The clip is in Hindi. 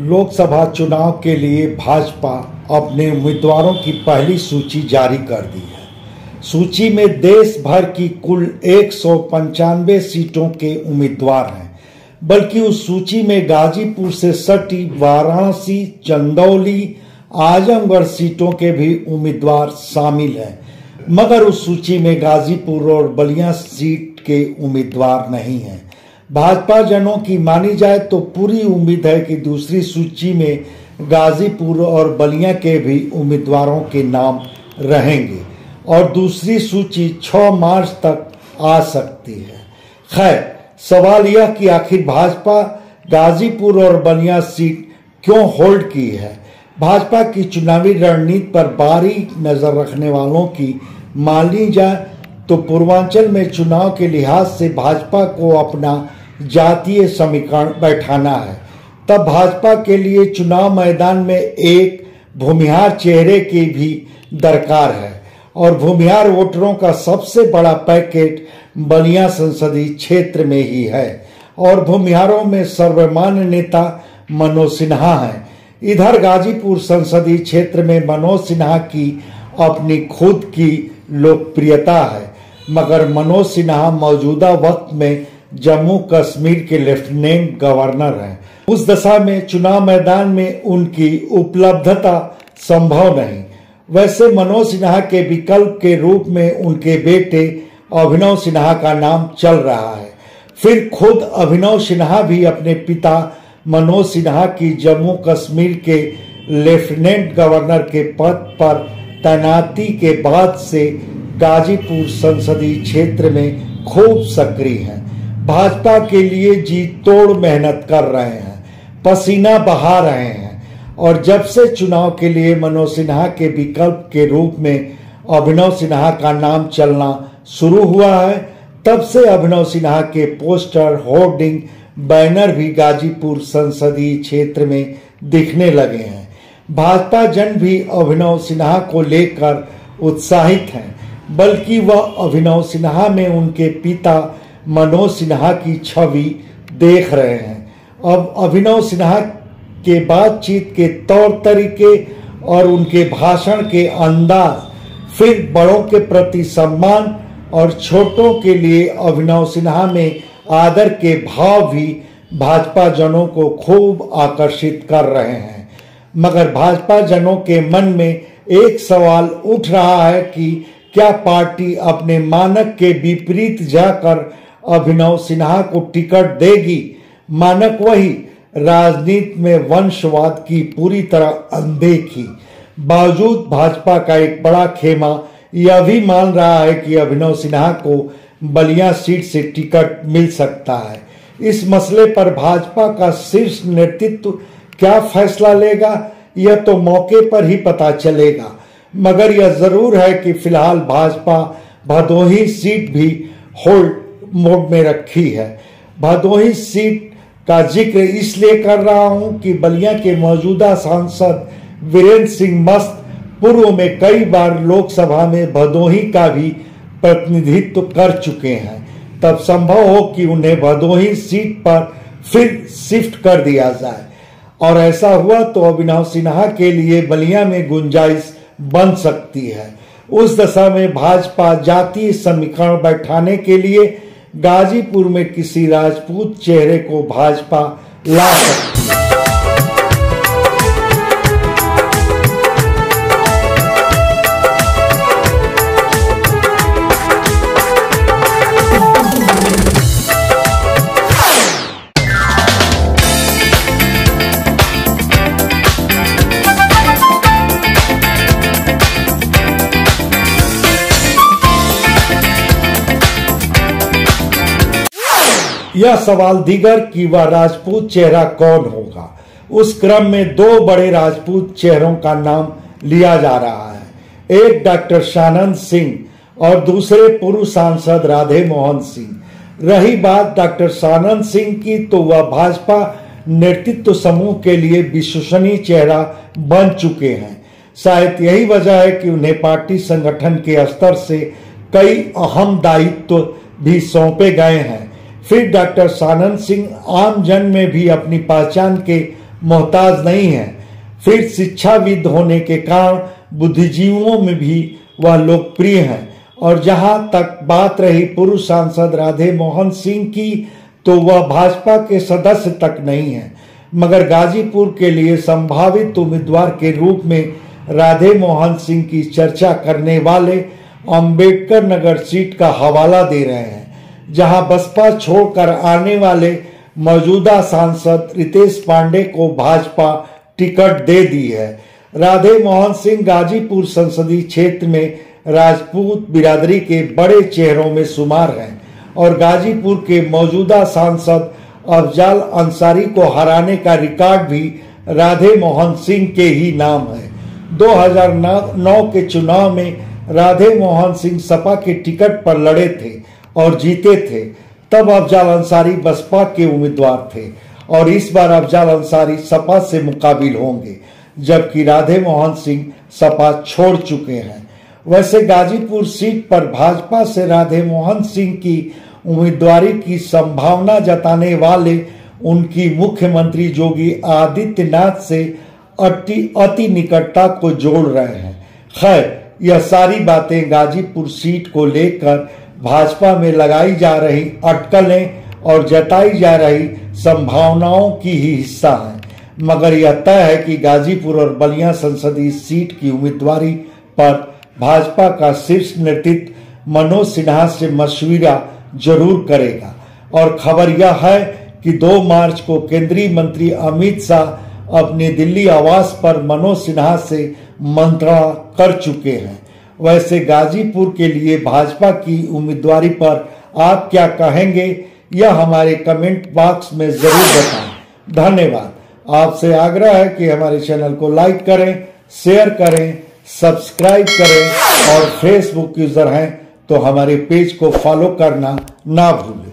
लोकसभा चुनाव के लिए भाजपा अपने उम्मीदवारों की पहली सूची जारी कर दी है। सूची में देश भर की कुल 195 सीटों के उम्मीदवार हैं, बल्कि उस सूची में गाजीपुर से सटी वाराणसी, चंदौली, आजमगढ़ सीटों के भी उम्मीदवार शामिल हैं, मगर उस सूची में गाजीपुर और बलिया सीट के उम्मीदवार नहीं हैं। भाजपा जनों की मानी जाए तो पूरी उम्मीद है कि दूसरी सूची में गाजीपुर और बलिया के भी उम्मीदवारों के नाम रहेंगे और दूसरी सूची 6 मार्च तक आ सकती है। खैर, सवाल यह कि आखिर भाजपा गाजीपुर और बलिया सीट क्यों होल्ड की है। भाजपा की चुनावी रणनीति पर बारीक नजर रखने वालों की मानी जाए तो पूर्वांचल में चुनाव के लिहाज से भाजपा को अपना जातीय समीकरण बैठाना है। तब भाजपा के लिए चुनाव मैदान में एक भूमिहार चेहरे की भी दरकार है और भूमिहार वोटरों का सबसे बड़ा पैकेट बलिया संसदीय क्षेत्र में ही है और भूमिहारों में सर्वमान्य नेता मनोज सिन्हा हैं। इधर गाजीपुर संसदीय क्षेत्र में मनोज सिन्हा की अपनी खुद की लोकप्रियता है, मगर मनोज सिन्हा मौजूदा वक्त में जम्मू कश्मीर के लेफ्टिनेंट गवर्नर हैं। उस दशा में चुनाव मैदान में उनकी उपलब्धता संभव नहीं। वैसे मनोज सिन्हा के विकल्प के रूप में उनके बेटे अभिनव सिन्हा का नाम चल रहा है। फिर खुद अभिनव सिन्हा भी अपने पिता मनोज सिन्हा की जम्मू कश्मीर के लेफ्टिनेंट गवर्नर के पद पर तैनाती के बाद से गाजीपुर संसदीय क्षेत्र में खूब सक्रिय हैं। भाजपा के लिए जी तोड़ मेहनत कर रहे हैं, पसीना बहा रहे हैं और जब से चुनाव के लिए मनोज सिन्हा के विकल्प के रूप में अभिनव सिन्हा का नाम चलना शुरू हुआ है, तब से अभिनव सिन्हा के पोस्टर, होर्डिंग, बैनर भी गाजीपुर संसदीय क्षेत्र में दिखने लगे हैं। भाजपा जन भी अभिनव सिन्हा को लेकर उत्साहित हैं, बल्कि वह अभिनव सिन्हा में उनके पिता मनोज सिन्हा की छवि देख रहे हैं। अब अभिनव सिन्हा के बातचीत के तौर तरीके और उनके भाषण के अंदाज, फिर बड़ों के प्रति सम्मान और छोटों के लिए अभिनव सिन्हा में आदर के भाव भी भाजपा जनों को खूब आकर्षित कर रहे हैं। मगर भाजपा जनों के मन में एक सवाल उठ रहा है कि क्या पार्टी अपने मानक के विपरीत जाकर अभिनव सिन्हा को टिकट देगी। मानक वही, राजनीति में वंशवाद की पूरी तरह अनदेखी। बावजूद भाजपा का एक बड़ा खेमा यह भी मान रहा है कि अभिनव सिन्हा को बलिया सीट से टिकट मिल सकता है। इस मसले पर भाजपा का शीर्ष नेतृत्व क्या फैसला लेगा, यह तो मौके पर ही पता चलेगा। मगर यह जरूर है कि फिलहाल भाजपा भदोही सीट भी होल्ड मोड में रखी है। भदोही सीट का जिक्र इसलिए कर रहा हूं कि बलिया के मौजूदा सांसद वीरेंद्र सिंह मस्त पूर्व में कई बार लोकसभा में भदोही का भी प्रतिनिधित्व कर चुके हैं। तब संभव हो कि उन्हें भदोही सीट पर फिर शिफ्ट कर दिया जाए और ऐसा हुआ तो अभिनव सिन्हा के लिए बलिया में गुंजाइश बन सकती है। उस दशा में भाजपा जातीय समीकरण बैठाने के लिए गाजीपुर में किसी राजपूत चेहरे को भाजपा ला सकती है। यह सवाल दीगर कि वह राजपूत चेहरा कौन होगा। उस क्रम में 2 बड़े राजपूत चेहरों का नाम लिया जा रहा है। एक डॉक्टर सानंद सिंह और दूसरे पूर्व सांसद राधे मोहन सिंह। रही बात डॉक्टर सानंद सिंह की, तो वह भाजपा नेतृत्व समूह के लिए विश्वसनीय चेहरा बन चुके हैं। शायद यही वजह है कि उन्हें पार्टी संगठन के स्तर से कई अहम दायित्व भी सौंपे गए हैं। फिर डॉक्टर सानंद सिंह आम जन में भी अपनी पहचान के मोहताज नहीं है। फिर शिक्षाविद होने के कारण बुद्धिजीवियों में भी वह लोकप्रिय हैं। और जहां तक बात रही पूर्व सांसद राधे मोहन सिंह की, तो वह भाजपा के सदस्य तक नहीं है, मगर गाजीपुर के लिए संभावित उम्मीदवार के रूप में राधे मोहन सिंह की चर्चा करने वाले अंबेडकर नगर सीट का हवाला दे रहे हैं, जहां बसपा छोड़कर आने वाले मौजूदा सांसद रितेश पांडे को भाजपा टिकट दे दी है। राधे मोहन सिंह गाजीपुर संसदीय क्षेत्र में राजपूत बिरादरी के बड़े चेहरों में शुमार हैं और गाजीपुर के मौजूदा सांसद अफजाल अंसारी को हराने का रिकॉर्ड भी राधे मोहन सिंह के ही नाम है। 2009 के चुनाव में राधे मोहन सिंह सपा के टिकट पर लड़े थे और जीते थे। तब अफजाल अंसारी बसपा के उम्मीदवार थे और इस बार अफजाल अंसारी सपा से मुकाबिल होंगे, जबकि राधे मोहन सिंह सपा छोड़ चुके हैं। वैसे गाजीपुर सीट पर भाजपा से राधे मोहन सिंह की उम्मीदवारी की संभावना जताने वाले उनकी मुख्यमंत्री योगी आदित्यनाथ से अति निकटता को जोड़ रहे हैं। खैर, यह सारी बातें गाजीपुर सीट को लेकर भाजपा में लगाई जा रही अटकलें और जताई जा रही संभावनाओं की ही हिस्सा है, मगर यह तय है कि गाजीपुर और बलिया संसदीय सीट की उम्मीदवारी पर भाजपा का शीर्ष नेतृत्व मनोज सिन्हा से मशविरा जरूर करेगा। और खबर यह है कि 2 मार्च को केंद्रीय मंत्री अमित शाह अपने दिल्ली आवास पर मनोज सिन्हा से मंत्रणा कर चुके हैं। वैसे गाजीपुर के लिए भाजपा की उम्मीदवारी पर आप क्या कहेंगे, यह हमारे कमेंट बॉक्स में जरूर बताएं। धन्यवाद। आपसे आग्रह है कि हमारे चैनल को लाइक करें, शेयर करें, सब्सक्राइब करें और फेसबुक यूजर हैं तो हमारे पेज को फॉलो करना ना भूलें।